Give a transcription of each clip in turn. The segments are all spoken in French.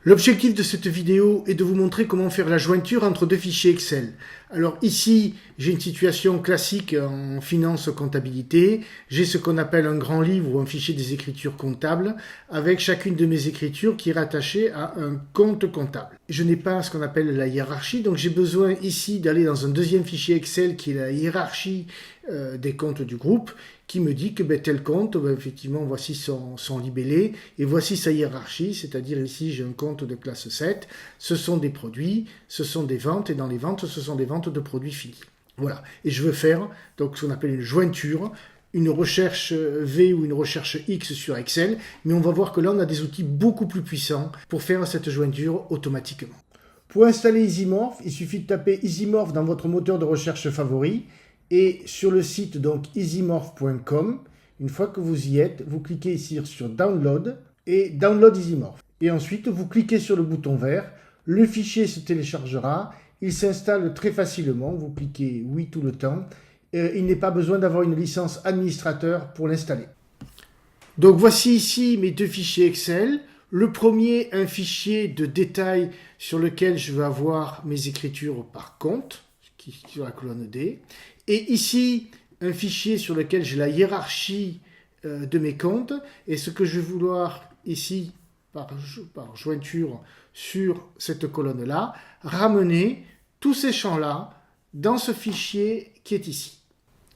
L'objectif de cette vidéo est de vous montrer comment faire la jointure entre deux fichiers Excel. Alors ici, j'ai une situation classique en finance comptabilité. J'ai ce qu'on appelle un grand livre ou un fichier des écritures comptables avec chacune de mes écritures qui est rattachée à un compte comptable. Je n'ai pas ce qu'on appelle la hiérarchie, donc j'ai besoin ici d'aller dans un deuxième fichier Excel qui est la hiérarchie des comptes du groupe, qui me dit que tel compte, effectivement, voici son libellé et voici sa hiérarchie, c'est-à-dire ici j'ai un compte de classe 7, ce sont des produits, ce sont des ventes et dans les ventes, ce sont des ventes de produits finis. Voilà, et je veux faire donc ce qu'on appelle une jointure, une recherche V ou une recherche X sur Excel, mais on va voir que là on a des outils beaucoup plus puissants pour faire cette jointure automatiquement. Pour installer EasyMorph, il suffit de taper EasyMorph dans votre moteur de recherche favori. Et sur le site donc easymorph.com, une fois que vous y êtes, vous cliquez ici sur Download et Download EasyMorph. Et ensuite, vous cliquez sur le bouton vert, le fichier se téléchargera, il s'installe très facilement, vous cliquez oui tout le temps. Il n'est pas besoin d'avoir une licence administrateur pour l'installer. Donc voici ici mes deux fichiers Excel. Le premier, un fichier de détail sur lequel je vais avoir mes écritures par compte, qui est sur la colonne D. Et ici, un fichier sur lequel j'ai la hiérarchie de mes comptes. Et ce que je vais vouloir ici, par jointure sur cette colonne-là, ramener tous ces champs-là dans ce fichier qui est ici.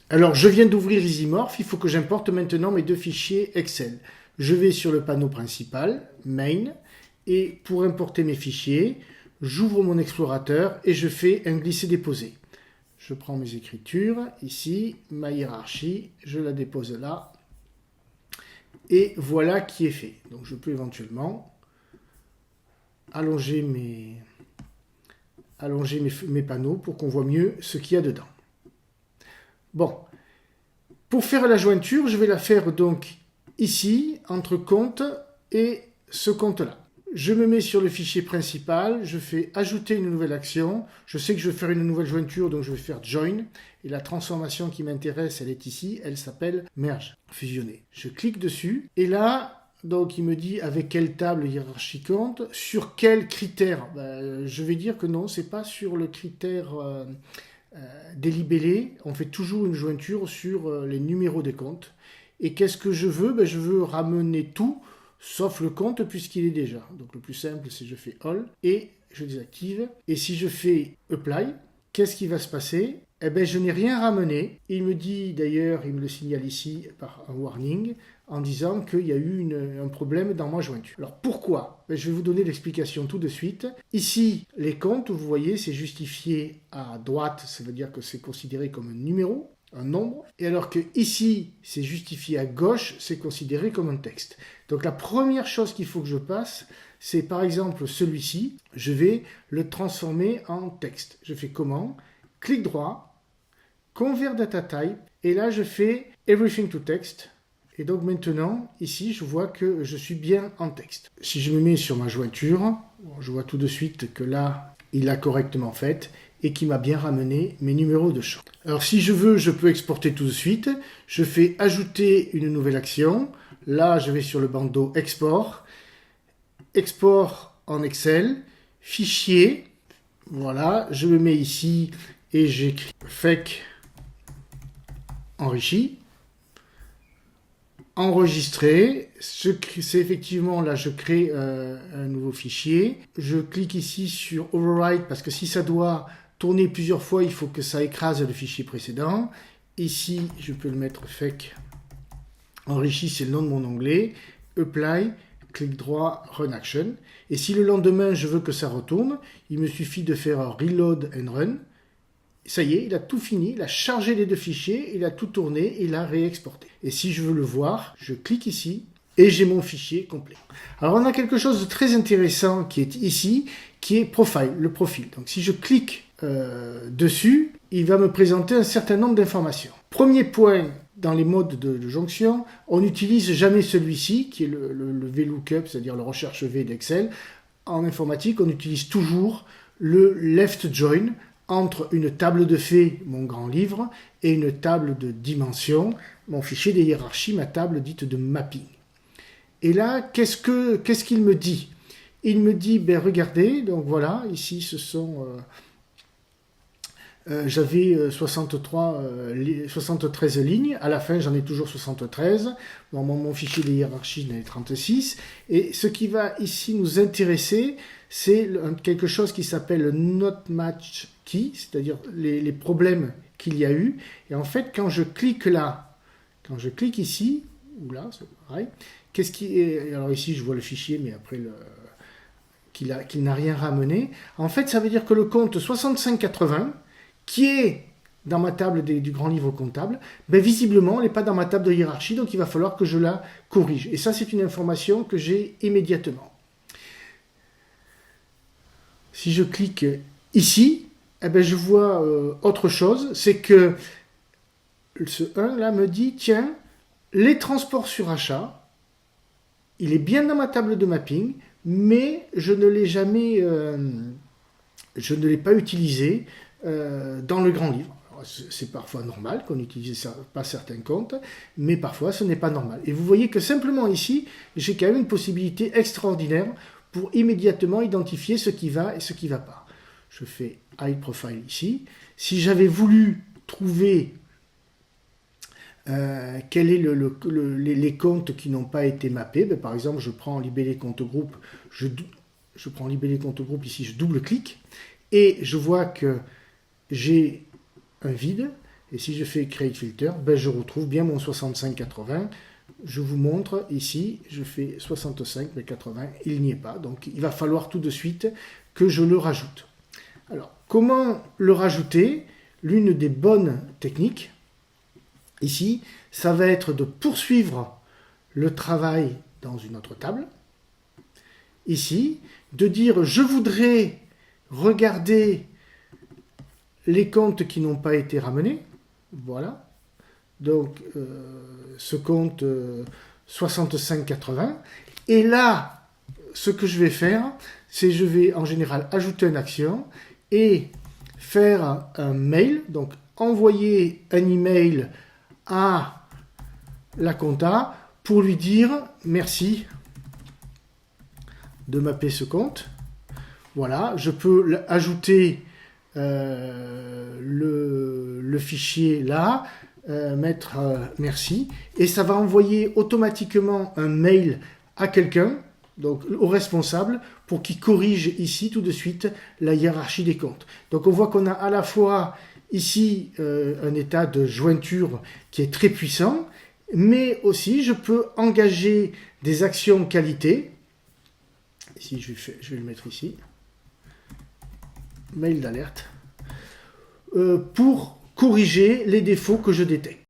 Alors, je viens d'ouvrir EasyMorph. Il faut que j'importe maintenant mes deux fichiers Excel. Je vais sur le panneau principal, Main, et pour importer mes fichiers, j'ouvre mon explorateur et je fais un glisser-déposer. Je prends mes écritures, ici, ma hiérarchie, je la dépose là, et voilà qui est fait. Donc je peux éventuellement allonger mes panneaux pour qu'on voit mieux ce qu'il y a dedans. Bon, pour faire la jointure, je vais la faire donc ici, entre compte et ce compte-là. Je me mets sur le fichier principal, je fais ajouter une nouvelle action. Je sais que je vais faire une nouvelle jointure, donc je vais faire join. Et la transformation qui m'intéresse, elle est ici, elle s'appelle merge, fusionner. Je clique dessus, et là, donc il me dit avec quelle table hiérarchie compte, sur quels critères. Je vais dire que non, c'est pas sur le critère des libellés. On fait toujours une jointure sur les numéros des comptes. Et qu'est-ce que je veux? Je veux ramener tout, sauf le compte puisqu'il est déjà. Donc le plus simple, c'est je fais All et je désactive. Et si je fais Apply, qu'est-ce qui va se passer? Je n'ai rien ramené. Il me dit d'ailleurs, il me le signale ici par un warning, en disant qu'il y a eu un problème dans ma jointure. Alors pourquoi? Je vais vous donner l'explication tout de suite. Ici, les comptes, vous voyez, c'est justifié à droite, ça veut dire que c'est considéré comme un numéro, un nombre, et alors que ici, c'est justifié à gauche, c'est considéré comme un texte. Donc la première chose qu'il faut que je passe, c'est par exemple celui-ci, je vais le transformer en texte. Je fais comment? Clic droit, Convert Data Type, et là je fais Everything to Text, et donc maintenant, ici, je vois que je suis bien en texte. Si je me mets sur ma jointure, je vois tout de suite que là, il l'a correctement faite, et qui m'a bien ramené mes numéros de champ. Alors si je veux, je peux exporter tout de suite. Je fais ajouter une nouvelle action. Là, je vais sur le bandeau Export. Export en Excel. Fichier. Voilà, je me mets ici et j'écris FEC enrichi. Enregistrer. C'est effectivement là, je crée un nouveau fichier. Je clique ici sur Overwrite parce que si ça doit tourner plusieurs fois, il faut que ça écrase le fichier précédent. Ici, je peux le mettre FEC enrichi, c'est le nom de mon onglet. Apply, clic droit, Run Action. Et si le lendemain, je veux que ça retourne, il me suffit de faire un Reload and Run. Ça y est, il a tout fini, il a chargé les deux fichiers, il a tout tourné, il a réexporté. Et si je veux le voir, je clique ici et j'ai mon fichier complet. Alors on a quelque chose de très intéressant qui est ici, qui est Profile, le profil. Donc si je clique dessus, il va me présenter un certain nombre d'informations. Premier point, dans les modes de jonction, on n'utilise jamais celui-ci, qui est le VLOOKUP, c'est-à-dire la recherche V d'Excel. En informatique, on utilise toujours le left join entre une table de faits, mon grand livre, et une table de dimensions, mon fichier de hiérarchie, ma table dite de mapping. Et là, qu'est-ce qu'il me dit? Il me dit, ben regardez, donc voilà, ici ce sont... j'avais 73 lignes, à la fin j'en ai toujours 73, dans mon fichier de hiérarchie j'en ai 36, et ce qui va ici nous intéresser, c'est quelque chose qui s'appelle not match key, c'est-à-dire les problèmes qu'il y a eu, et en fait quand je clique là, quand je clique ici, ou là, c'est pareil, qu'est-ce qui est, alors ici je vois le fichier, mais après qu'il n'a rien ramené, en fait ça veut dire que le compte 6580, qui est dans ma table du grand livre comptable, ben visiblement, elle n'est pas dans ma table de hiérarchie, donc il va falloir que je la corrige. Et ça, c'est une information que j'ai immédiatement. Si je clique ici, eh ben, je vois autre chose, c'est que ce 1 là me dit, tiens, les transports sur achat, il est bien dans ma table de mapping, mais je ne l'ai jamais, je ne l'ai pas utilisé dans le grand livre. C'est parfois normal qu'on n'utilise pas certains comptes, mais parfois ce n'est pas normal. Et vous voyez que simplement ici, j'ai quand même une possibilité extraordinaire pour immédiatement identifier ce qui va et ce qui ne va pas. Je fais Hide Profile ici. Si j'avais voulu trouver quels sont les comptes qui n'ont pas été mappés, ben, par exemple, je prends Libellé Compte Groupe, je prends Libellé Compte Groupe ici, je double-clique, et je vois que j'ai un vide, et si je fais Create Filter, ben je retrouve bien mon 65-80. Je vous montre ici, je fais 65, mais 80, il n'y est pas. Donc il va falloir tout de suite que je le rajoute. Alors, comment le rajouter? L'une des bonnes techniques, ici, ça va être de poursuivre le travail dans une autre table. Ici, de dire je voudrais regarder les comptes qui n'ont pas été ramenés, voilà, donc ce compte 65-80, et là, ce que je vais faire, c'est je vais en général ajouter une action et faire un mail, donc envoyer un email à la compta pour lui dire merci de mapper ce compte. Voilà, je peux ajouter le fichier là, mettre merci, et ça va envoyer automatiquement un mail à quelqu'un, donc au responsable, pour qu'il corrige ici tout de suite la hiérarchie des comptes. Donc on voit qu'on a à la fois ici un état de jointure qui est très puissant, mais aussi je peux engager des actions qualité. Ici je vais le mettre ici. Mail d'alerte, pour corriger les défauts que je détecte.